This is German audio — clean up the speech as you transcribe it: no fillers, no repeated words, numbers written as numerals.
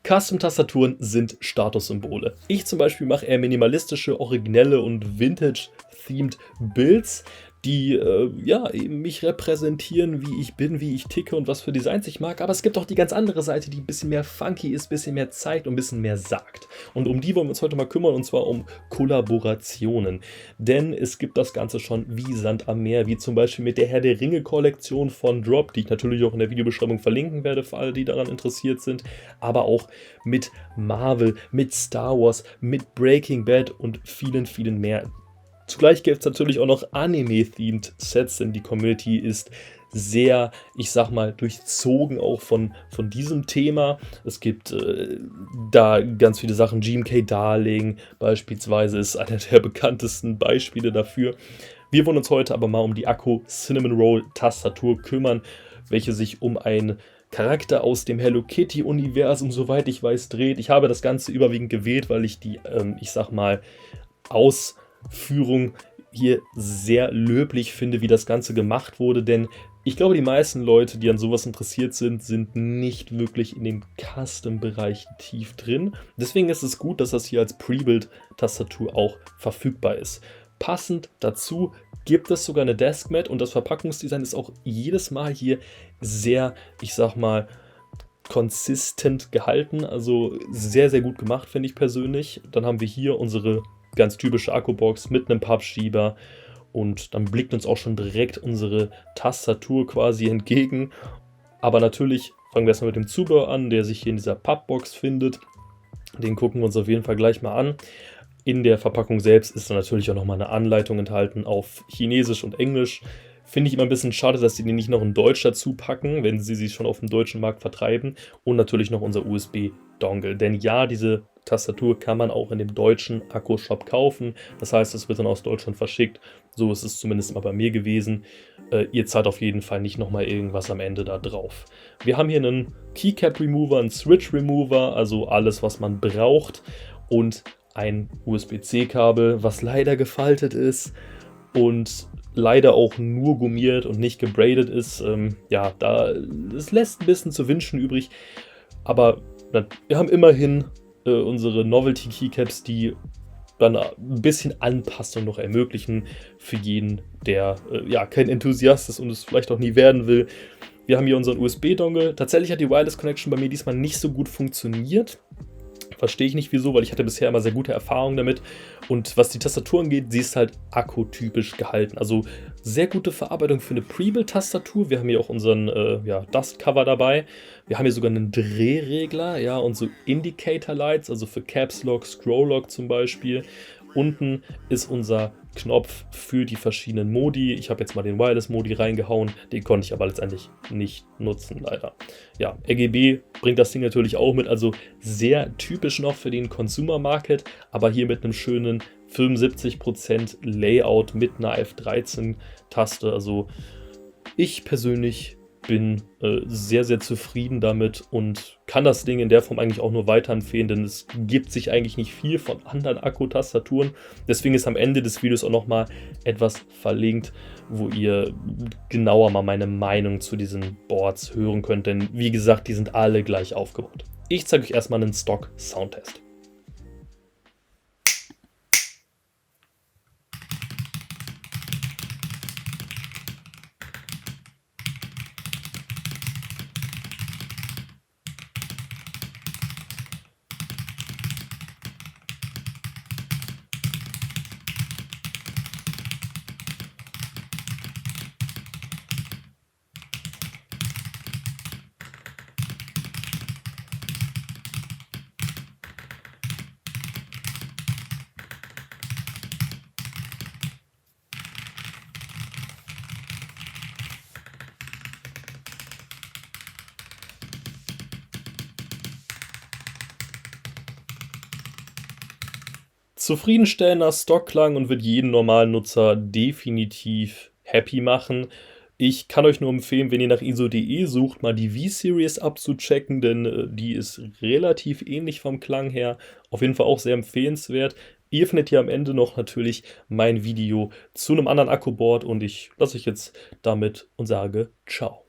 Custom-Tastaturen sind Statussymbole. Ich zum Beispiel mache eher minimalistische, originelle und Vintage-themed Builds, die ja, eben mich repräsentieren, wie ich bin, wie ich ticke und was für Designs ich mag. Aber es gibt auch die ganz andere Seite, die ein bisschen mehr funky ist, ein bisschen mehr zeigt und ein bisschen mehr sagt. Und um die wollen wir uns heute mal kümmern, und zwar um Kollaborationen. Denn es gibt das Ganze schon wie Sand am Meer, wie zum Beispiel mit der Herr der Ringe-Kollektion von Drop, die ich natürlich auch in der Videobeschreibung verlinken werde, für alle, die daran interessiert sind. Aber auch mit Marvel, mit Star Wars, mit Breaking Bad und vielen, vielen mehr. Zugleich gibt es natürlich auch noch Anime-themed Sets, denn die Community ist sehr, ich sag mal, durchzogen auch von diesem Thema. Es gibt da ganz viele Sachen. GMK Darling beispielsweise ist einer der bekanntesten Beispiele dafür. Wir wollen uns heute aber mal um die Akko Cinnamon Roll Tastatur kümmern, welche sich um ein Charakter aus dem Hello Kitty-Universum, soweit ich weiß, dreht. Ich habe das Ganze überwiegend gewählt, weil ich die, ich sag mal, Ausführung hier sehr löblich finde, wie das Ganze gemacht wurde, denn ich glaube, die meisten Leute, die an sowas interessiert sind, sind nicht wirklich in dem Custom-Bereich tief drin. Deswegen ist es gut, dass das hier als Pre-Build-Tastatur auch verfügbar ist. Passend dazu gibt es sogar eine Deskmat und das Verpackungsdesign ist auch jedes Mal hier sehr, ich sag mal, konsistent gehalten, also sehr, sehr gut gemacht, finde ich persönlich. Dann haben wir hier unsere ganz typische Akkubox mit einem Pappschieber und dann blickt uns auch schon direkt unsere Tastatur quasi entgegen. Aber natürlich fangen wir erstmal mit dem Zubehör an, der sich hier in dieser Pappbox findet. Den gucken wir uns auf jeden Fall gleich mal an. In der Verpackung selbst ist dann natürlich auch nochmal eine Anleitung enthalten auf Chinesisch und Englisch. Finde ich immer ein bisschen schade, dass sie die nicht noch in Deutsch dazu packen, wenn sie schon auf dem deutschen Markt vertreiben. Und natürlich noch unser USB-Dongle. Denn ja, diese Tastatur kann man auch in dem deutschen Akku-Shop kaufen. Das heißt, es wird dann aus Deutschland verschickt. So ist es zumindest immer bei mir gewesen. Ihr zahlt auf jeden Fall nicht nochmal irgendwas am Ende da drauf. Wir haben hier einen Keycap-Remover, einen Switch-Remover, also alles, was man braucht. Und ein USB-C-Kabel, was leider gefaltet ist und leider auch nur gummiert und nicht gebraided ist. Ja, es lässt ein bisschen zu wünschen übrig. Aber wir haben immerhin unsere Novelty Keycaps, die dann ein bisschen Anpassung noch ermöglichen für jeden, der ja kein Enthusiast ist und es vielleicht auch nie werden will. Wir haben hier unseren USB-Dongle. Tatsächlich hat die Wireless Connection bei mir diesmal nicht so gut funktioniert. Verstehe ich nicht wieso, weil ich hatte bisher immer sehr gute Erfahrungen damit. Und was die Tastatur angeht, sie ist halt akkutypisch gehalten. Also sehr gute Verarbeitung für eine Pre-Build-Tastatur. Wir haben hier auch unseren Dust-Cover dabei. Wir haben hier sogar einen Drehregler, ja, und so Indicator-Lights, also für Caps Lock, Scroll Lock zum Beispiel. Unten ist unser Knopf für die verschiedenen Modi. Ich habe jetzt mal den Wireless-Modi reingehauen, den konnte ich aber letztendlich nicht nutzen, leider. Ja, RGB bringt das Ding natürlich auch mit, also sehr typisch noch für den Consumer Market, aber hier mit einem schönen 75% Layout mit einer F13-Taste. Also ich persönlich bin sehr, sehr zufrieden damit und kann das Ding in der Form eigentlich auch nur weiterempfehlen, denn es gibt sich eigentlich nicht viel von anderen Akkutastaturen. Deswegen ist am Ende des Videos auch nochmal etwas verlinkt, wo ihr genauer mal meine Meinung zu diesen Boards hören könnt, denn wie gesagt, die sind alle gleich aufgebaut. Ich zeige euch erstmal einen Stock-Soundtest. Zufriedenstellender Stockklang und wird jeden normalen Nutzer definitiv happy machen. Ich kann euch nur empfehlen, wenn ihr nach ISO.de sucht, mal die V-Series abzuchecken, denn die ist relativ ähnlich vom Klang her. Auf jeden Fall auch sehr empfehlenswert. Ihr findet hier am Ende noch natürlich mein Video zu einem anderen Akkuboard und ich lasse euch jetzt damit und sage ciao.